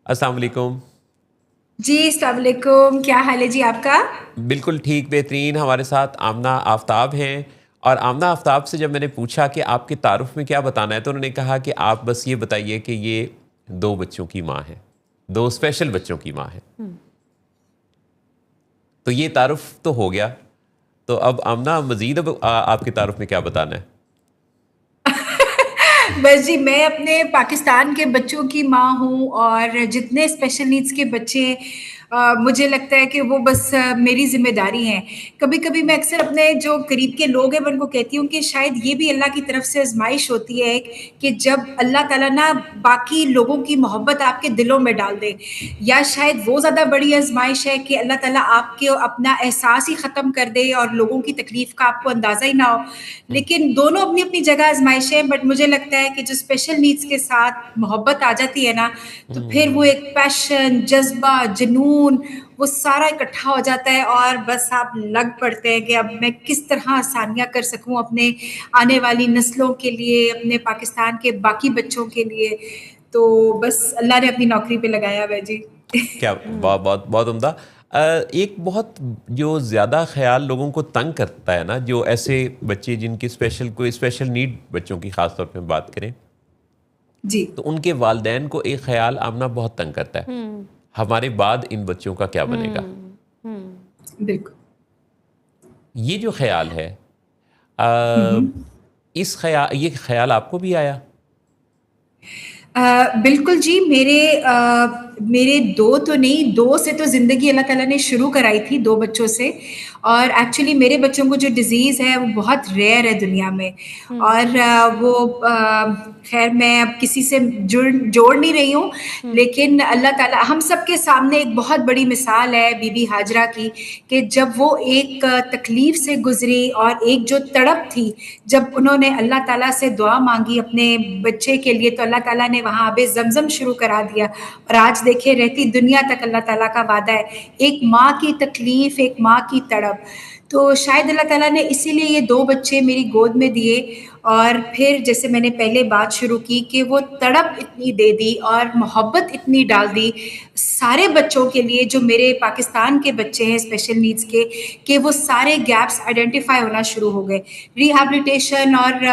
السلام علیکم. جی السلام علیکم، کیا حال ہے جی آپ کا؟ بالکل ٹھیک، بہترین. ہمارے ساتھ آمنہ آفتاب ہیں. اور آمنہ آفتاب سے جب میں نے پوچھا کہ آپ کے تعارف میں کیا بتانا ہے تو انہوں نے کہا کہ آپ بس یہ بتائیے کہ یہ 2 بچوں کی ماں ہے، 2 اسپیشل بچوں کی ماں ہے. تو یہ تعارف تو ہو گیا. تو اب آمنہ مزید اب آپ کے تعارف میں کیا بتانا ہے؟ بس جی، میں اپنے پاکستان کے بچوں کی ماں ہوں، اور جتنے اسپیشل نیڈس کے بچے مجھے لگتا ہے کہ وہ بس میری ذمہ داری ہیں. کبھی کبھی میں اکثر اپنے جو قریب کے لوگ ہیں میں ان کو کہتی ہوں کہ شاید یہ بھی اللہ کی طرف سے آزمائش ہوتی ہے کہ جب اللہ تعالیٰ نا باقی لوگوں کی محبت آپ کے دلوں میں ڈال دے، یا شاید وہ زیادہ بڑی آزمائش ہے کہ اللہ تعالیٰ آپ کے اپنا احساس ہی ختم کر دے اور لوگوں کی تکلیف کا آپ کو اندازہ ہی نہ ہو. لیکن دونوں اپنی اپنی جگہ آزمائشیں، بٹ مجھے لگتا ہے کہ جو اسپیشل نیڈس کے ساتھ محبت آ جاتی ہے نا، تو پھر وہ ایک پیشن، جذبہ، جنون، وہ سارا اکٹھا ہو جاتا ہے، اور بس آپ لگ پڑتے ہیں کہ اب میں کس طرح آسانیاں کر سکوں اپنے آنے والی نسلوں کے لیے، اپنے پاکستان کے باقی بچوں کے لیے. تو بس اللہ نے اپنی نوکری پہ لگایا ہوا ہے جی. کیا بہت بہت بہت عمدہ. ایک بہت جو زیادہ خیال لوگوں کو تنگ کرتا ہے نا، جو ایسے بچے جن کی کوئی اسپیشل نیڈ بچوں کی خاص طور پہ بات کریں، جی تو ان کے والدین کو ایک خیال آمنا بہت تنگ کرتا ہے: ہمارے بعد ان بچوں کا کیا بنے گا؟ بالکل. یہ جو خیال ہے، یہ خیال آپ کو بھی آیا؟ بالکل جی. میرے 2 تو نہیں، 2 سے تو زندگی اللہ تعالیٰ نے شروع کرائی تھی، 2 بچوں سے. اور ایکچولی میرے بچوں کو جو ڈیزیز ہے وہ بہت ریئر ہے دنیا میں. اور وہ خیر میں اب کسی سے جوڑ نہیں رہی ہوں، لیکن اللہ تعالیٰ ہم سب کے سامنے ایک بہت بڑی مثال ہے بی بی ہاجرہ کی، کہ جب وہ ایک تکلیف سے گزری اور ایک جو تڑپ تھی، جب انہوں نے اللہ تعالیٰ سے دعا مانگی اپنے بچے کے لیے، تو اللہ تعالیٰ نے وہاں آب زمزم شروع کرا دیا. اور آج دیکھے رہتی دنیا تک اللہ تعالیٰ کا وعدہ ہے، ایک ماں کی تکلیف، ایک ماں کی تڑپ. تو شاید اللہ تعالیٰ نے اسی لیے یہ 2 بچے میری گود میں دیے. اور پھر جیسے میں نے پہلے بات شروع کی کہ وہ تڑپ اتنی دے دی اور محبت اتنی ڈال دی سارے بچوں کے لیے جو میرے پاکستان کے بچے ہیں اسپیشل نیڈس کے، کہ وہ سارے گیپس آئیڈینٹیفائی ہونا شروع ہو گئے. ریہیبلیٹیشن اور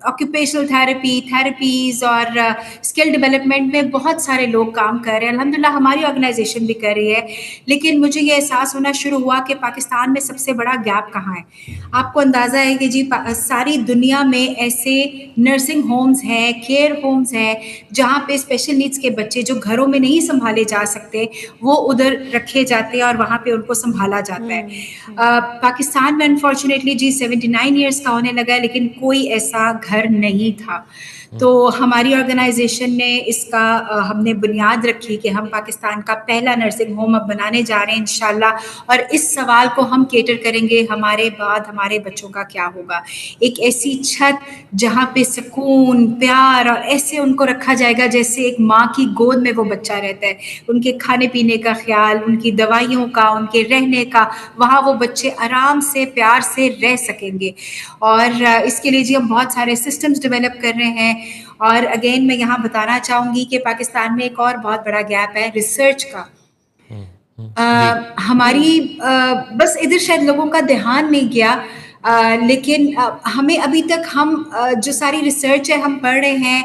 آکوپیشنل تھراپیز اور اسکل ڈیولپمنٹ میں بہت سارے لوگ کام کر رہے ہیں. الحمدللہ ہماری آرگنائزیشن بھی کر رہی ہے. لیکن مجھے یہ احساس ہونا شروع ہوا کہ پاکستان میں سب سے بڑا گیپ کہاں ہے. آپ کو اندازہ ہے کہ جی ساری دنیا میں ایسے نرسنگ ہومز ہیں، کیئر ہومز ہیں، جہاں پہ اسپیشل نیڈس کے بچے جو گھروں میں نہیں سنبھالے جا سکتے، وہ ادھر رکھے جاتے ہیں اور وہاں پہ ان کو سنبھالا جاتا ہے. پاکستان میں انفارچونیٹلی جی 79 ایئرس کا ہونے لگا ہے، لیکن کوئی ایسا گھر نہیں تھا. تو ہماری آرگنائزیشن نے اس کا ہم نے بنیاد رکھی کہ ہم پاکستان کا پہلا نرسنگ ہوم اب بنانے جا رہے ہیں انشاءاللہ. اور اس سوال کو ہم کیٹر کریں گے، ہمارے بعد ہمارے بچوں کا کیا ہوگا. ایک ایسی چھت جہاں پہ سکون، پیار، اور ایسے ان کو رکھا جائے گا جیسے ایک ماں کی گود میں وہ بچہ رہتا ہے. ان کے کھانے پینے کا خیال، ان کی دوائیوں کا، ان کے رہنے کا، وہاں وہ بچے آرام سے پیار سے رہ سکیں گے. اور اس کے لیے جی ہم بہت سارے سسٹمز ڈیولپ کر رہے ہیں. اور اگین میں یہاں بتانا چاہوں گی کہ پاکستان میں ایک اور بہت بڑا گیپ ہے ریسرچ کا. جی ہماری بس ادھر شاید لوگوں کا دھیان نہیں گیا، لیکن ہمیں ابھی تک ہم جو ساری ریسرچ ہے ہم پڑھ رہے ہیں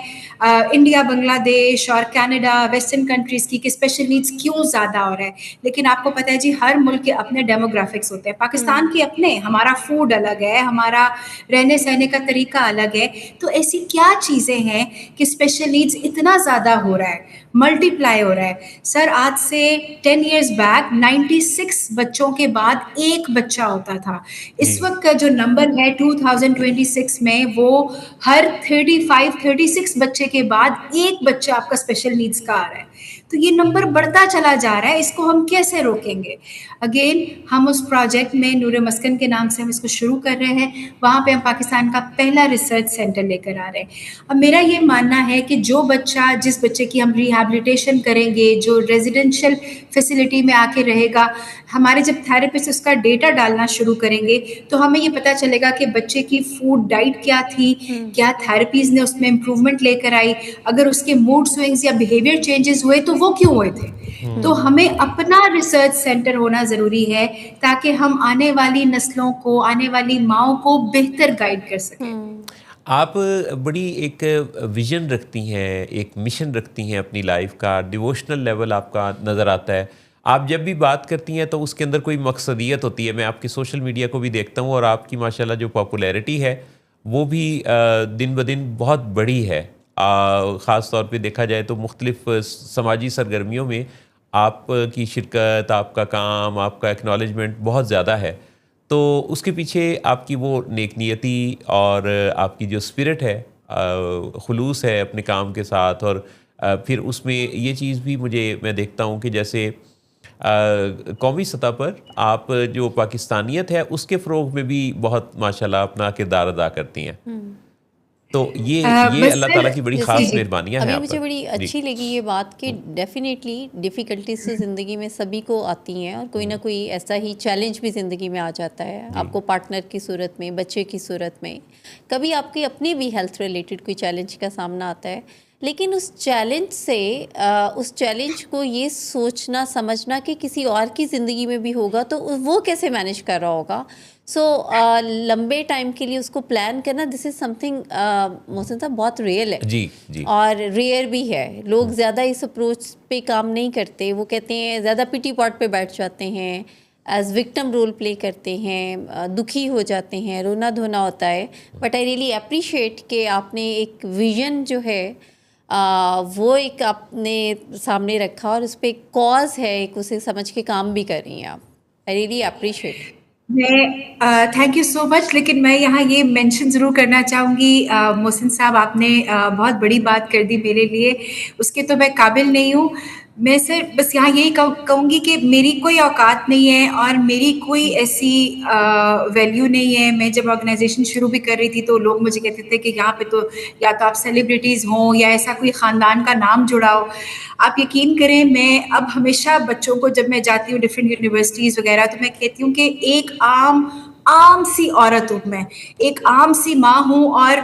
انڈیا، بنگلہ دیش اور کینیڈا، ویسٹرن کنٹریز کی، کہ اسپیشل نیڈس کیوں زیادہ ہو رہا ہے. لیکن آپ کو پتہ ہے جی ہر ملک کے اپنے ڈیموگرافکس ہوتے ہیں. پاکستان کے اپنے، ہمارا فوڈ الگ ہے، ہمارا رہنے سہنے کا طریقہ الگ ہے. تو ایسی کیا چیزیں ہیں کہ اسپیشل نیڈس اتنا زیادہ ہو رہا ہے، ملٹی پلائی ہو رہا ہے. سر آج سے 10 ایئرز بیک 96 بچوں کے بعد ایک بچہ ہوتا تھا. اس وقت کا جو نمبر ہے 2026 میں، وہ ہر 36 بچے کے بعد ایک بچہ آپ کا اسپیشل نیڈس کا آ رہا ہے. تو یہ نمبر بڑھتا چلا جا رہا ہے، اس کو ہم کیسے روکیں گے؟ اگین ہم اس پروجیکٹ میں نور مسکن کے نام سے ہم اس کو شروع کر رہے ہیں. وہاں پہ ہم پاکستان کا پہلا ریسرچ سینٹر لے کر آ رہے ہیں. اب میرا یہ ماننا ہے کہ جو بچہ، جس بچے کی ہم ریہیبلیٹیشن کریں گے, جو ریزیڈینشیل فیسلٹی میں آ کے رہے گا, ہمارے جب تھراپسٹ اس کا ڈیٹا ڈالنا شروع کریں گے تو ہمیں یہ پتہ چلے گا کہ بچے کی فوڈ ڈائٹ کیا تھی, کیا تھراپیز نے اس میں امپروومنٹ لے کر آئی, اگر اس کے موڈ سوئنگز یا بیہیویئر چینجز ہوئے تو وہ کیوں ہوئے تھے. تو ہمیں اپنا ریسرچ سینٹر ہونا ضروری ہے تاکہ ہم آنے والی نسلوں کو, آنے والی ماؤں کو بہتر گائیڈ کر سکیں. آپ بڑی ایک ویژن رکھتی ہیں, ایک مشن رکھتی ہیں اپنی لائف کا, ڈیووشنل لیول آپ کا نظر آتا ہے. آپ جب بھی بات کرتی ہیں تو اس کے اندر کوئی مقصدیت ہوتی ہے. میں آپ کی سوشل میڈیا کو بھی دیکھتا ہوں اور آپ کی ماشاءاللہ جو پاپولیرٹی ہے وہ بھی دن بدن بہت بڑی ہے. خاص طور پہ دیکھا جائے تو مختلف سماجی سرگرمیوں میں آپ کی شرکت, آپ کا کام, آپ کا ایکنالجمنٹ بہت زیادہ ہے. تو اس کے پیچھے آپ کی وہ نیک نیتی اور آپ کی جو اسپرٹ ہے, خلوص ہے اپنے کام کے ساتھ, اور پھر اس میں یہ چیز بھی میں دیکھتا ہوں کہ جیسے قومی سطح پر آپ جو پاکستانیت ہے اس کے فروغ میں بھی بہت ماشاءاللہ اپنا کردار ادا کرتی ہیں. تو یہ اللہ تعالیٰ کی بڑی خاص مہربانیاں ہیں. ابھی مجھے بڑی اچھی لگی یہ بات کہ ڈیفینیٹلی ڈیفیکلٹیز تو زندگی میں سبھی کو آتی ہیں, اور کوئی نہ کوئی ایسا ہی چیلنج بھی زندگی میں آ جاتا ہے. آپ کو پارٹنر کی صورت میں, بچے کی صورت میں, کبھی آپ کی اپنی بھی ہیلتھ ریلیٹڈ کوئی چیلنج کا سامنا آتا ہے. لیکن اس چیلنج کو یہ سوچنا سمجھنا کہ کسی اور کی زندگی میں بھی ہوگا تو وہ کیسے مینیج کر رہا ہوگا, لمبے ٹائم کے لیے اس کو پلان کرنا, دس از سم تھنگ محسن صاحب بہت ریئل ہے. جی اور ریئر بھی ہے. لوگ زیادہ اس اپروچ پہ کام نہیں کرتے. وہ کہتے ہیں زیادہ پٹی پاٹ پہ بیٹھ جاتے ہیں, ایز وکٹم رول پلے کرتے ہیں, دکھی ہو جاتے ہیں, رونا دھونا ہوتا ہے. بٹ آئی ریئلی اپریشیٹ کہ آپ نے ایک ویژن جو ہے وہ ایک آپ نے سامنے رکھا اور اس پہ ایک کاز ہے, ایک اسے سمجھ کے کام بھی کر رہی ہیں آپ. I really appreciate. Thank you so much. لیکن میں یہاں یہ مینشن ضرور کرنا چاہوں گی, محسن صاحب آپ نے بہت بڑی بات کر دی میرے لیے, اس کے تو میں قابل نہیں ہوں. میں صرف بس یہاں یہی کہوں گی کہ میری کوئی اوقات نہیں ہے اور میری کوئی ایسی ویلیو نہیں ہے. میں جب آرگنائزیشن شروع بھی کر رہی تھی تو لوگ مجھے کہتے تھے کہ یہاں پہ تو یا تو آپ سیلیبریٹیز ہوں یا ایسا کوئی خاندان کا نام جڑا ہو. آپ یقین کریں, میں اب ہمیشہ بچوں کو جب میں جاتی ہوں ڈفرینٹ یونیورسٹیز وغیرہ تو میں کہتی ہوں کہ ایک عام سی عورت ہوں, میں ایک عام سی ماں ہوں اور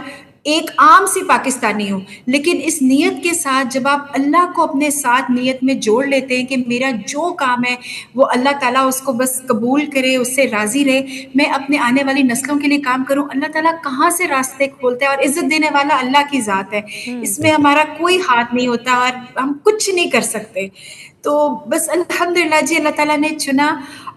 ایک عام سی پاکستانی ہوں. لیکن اس نیت کے ساتھ جب آپ اللہ کو اپنے ساتھ نیت میں جوڑ لیتے ہیں کہ میرا جو کام ہے وہ اللہ تعالیٰ اس کو بس قبول کرے, اس سے راضی رہے, میں اپنے آنے والی نسلوں کے لیے کام کروں, اللہ تعالیٰ کہاں سے راستے کھولتا ہے. اور عزت دینے والا اللہ کی ذات ہے, اس میں ہمارا کوئی ہاتھ نہیں ہوتا اور ہم کچھ نہیں کر سکتے. تو بس الحمدللہ جی اللہ تعالیٰ نے چنا.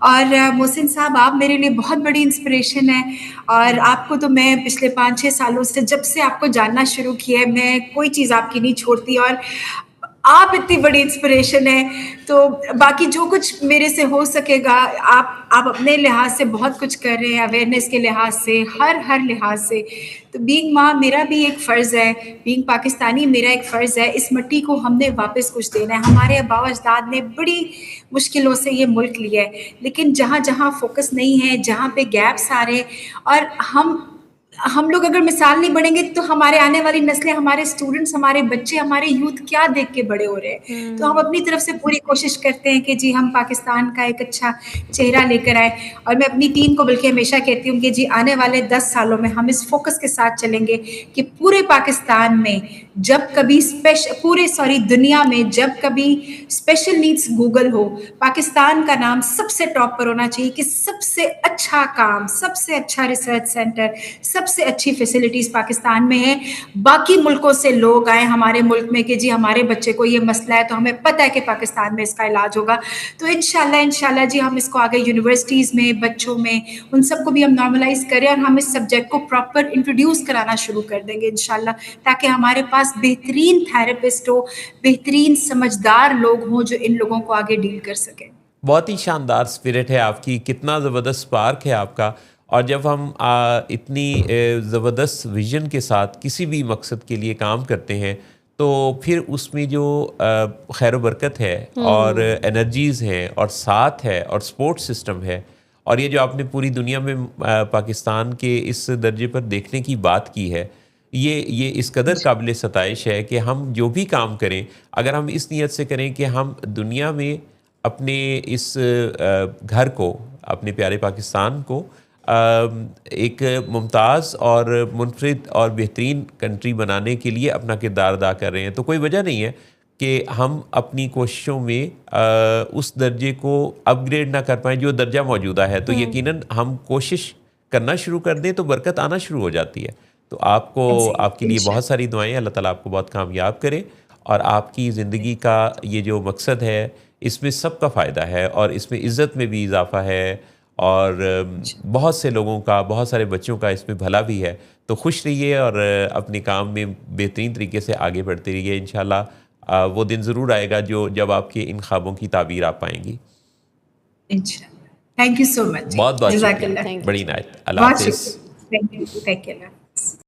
اور محسن صاحب آپ میرے لیے بہت بڑی انسپریشن ہیں, اور آپ کو تو میں پچھلے 5-6 سالوں سے جب سے آپ کو جاننا شروع کیا ہے میں کوئی چیز آپ کی نہیں چھوڑتی, اور آپ اتنی بڑی انسپریشن ہے. تو باقی جو کچھ میرے سے ہو سکے گا, آپ اپنے لحاظ سے بہت کچھ کر رہے ہیں, اویئرنیس کے لحاظ سے, ہر لحاظ سے. تو بینگ ماں میرا بھی ایک فرض ہے, بینگ پاکستانی میرا ایک فرض ہے. اس مٹی کو ہم نے واپس کچھ دینا ہے. ہمارے آباء و اجداد نے بڑی مشکلوں سے یہ ملک لیا ہے, لیکن جہاں جہاں فوکس نہیں ہے, جہاں پہ گیپس آ رہے ہیں, اور ہم لوگ اگر مثال نہیں بنیں گے تو ہمارے آنے والی نسلیں, ہمارے اسٹوڈنٹس, ہمارے بچے, ہمارے یوتھ کیا دیکھ کے بڑے ہو رہے ہیں. تو ہم اپنی طرف سے پوری کوشش کرتے ہیں کہ جی ہم پاکستان کا ایک اچھا چہرہ لے کر آئیں. اور میں اپنی ٹیم کو بلکہ ہمیشہ کہتی ہوں کہ جی آنے والے 10 سالوں میں ہم اس فوکس کے ساتھ چلیں گے کہ پورے پاکستان میں جب کبھی دنیا میں جب کبھی اسپیشل نیڈس گوگل ہو, پاکستان کا نام سب سے ٹاپ پر ہونا چاہیے کہ سب سے اچھا کام, سب سے اچھا ریسرچ سینٹر, سب سے اچھی فیسلٹیز پاکستان میں ہے. باقی ملکوں سے لوگ آئے ہمارے ملک میں کہ جی ہمارے بچے کو یہ مسئلہ ہے تو ہمیں پتہ ہے کہ پاکستان میں اس کا علاج ہوگا. تو انشاءاللہ جی ہم اس کو آگے یونیورسٹیز میں, بچوں میں, ان سب کو بھی ہم نارملائز کریں اور ہم اس سبجیکٹ کو پراپر انٹروڈیوس کرانا شروع کر دیں گے انشاءاللہ, تاکہ ہمارے پاس بہترین تھراپسٹ ہو, بہترین سمجھدار لوگ ہوں جو ان لوگوں کو آگے ڈیل کر سکیں. بہت ہی شاندار اسپرٹ ہے آپ کی, کتنا زبردست اسپارک ہے آپ کا. اور جب ہم اتنی زبردست ویژن کے ساتھ کسی بھی مقصد کے لیے کام کرتے ہیں تو پھر اس میں جو خیر و برکت ہے اور انرجیز ہیں اور ساتھ ہے اور سپورٹ سسٹم ہے, اور یہ جو آپ نے پوری دنیا میں پاکستان کے اس درجے پر دیکھنے کی بات کی ہے, یہ اس قدر قابل ستائش ہے کہ ہم جو بھی کام کریں اگر ہم اس نیت سے کریں کہ ہم دنیا میں اپنے اس گھر کو، اپنے پیارے پاکستان کو ایک ممتاز اور منفرد اور بہترین کنٹری بنانے کے لیے اپنا کردار ادا کر رہے ہیں، تو کوئی وجہ نہیں ہے کہ ہم اپنی کوششوں میں اس درجے کو اپ گریڈ نہ کر پائیں جو درجہ موجودہ ہے. تو یقیناً ہم کوشش کرنا شروع کر دیں تو برکت آنا شروع ہو جاتی ہے. تو آپ کو، آپ کے لیے بہت ساری دعائیں، اللہ تعالیٰ آپ کو بہت کامیاب کرے، اور آپ کی زندگی کا یہ جو مقصد ہے اس میں سب کا فائدہ ہے، اور اس میں عزت میں بھی اضافہ ہے، اور بہت سے لوگوں کا، بہت سارے بچوں کا اس میں بھلا بھی ہے. تو خوش رہیے اور اپنے کام میں بہترین طریقے سے آگے بڑھتے رہیے. انشاءاللہ وہ دن ضرور آئے گا جب آپ کے ان خوابوں کی تعبیر آپ پائیں گی. انشاءاللہ. تھینک یو سو مچ. بہت بہت جزاک شکریہ. اللہ. بڑی عنایت. اللہ بہت حافظ. شکریہ. Thank you.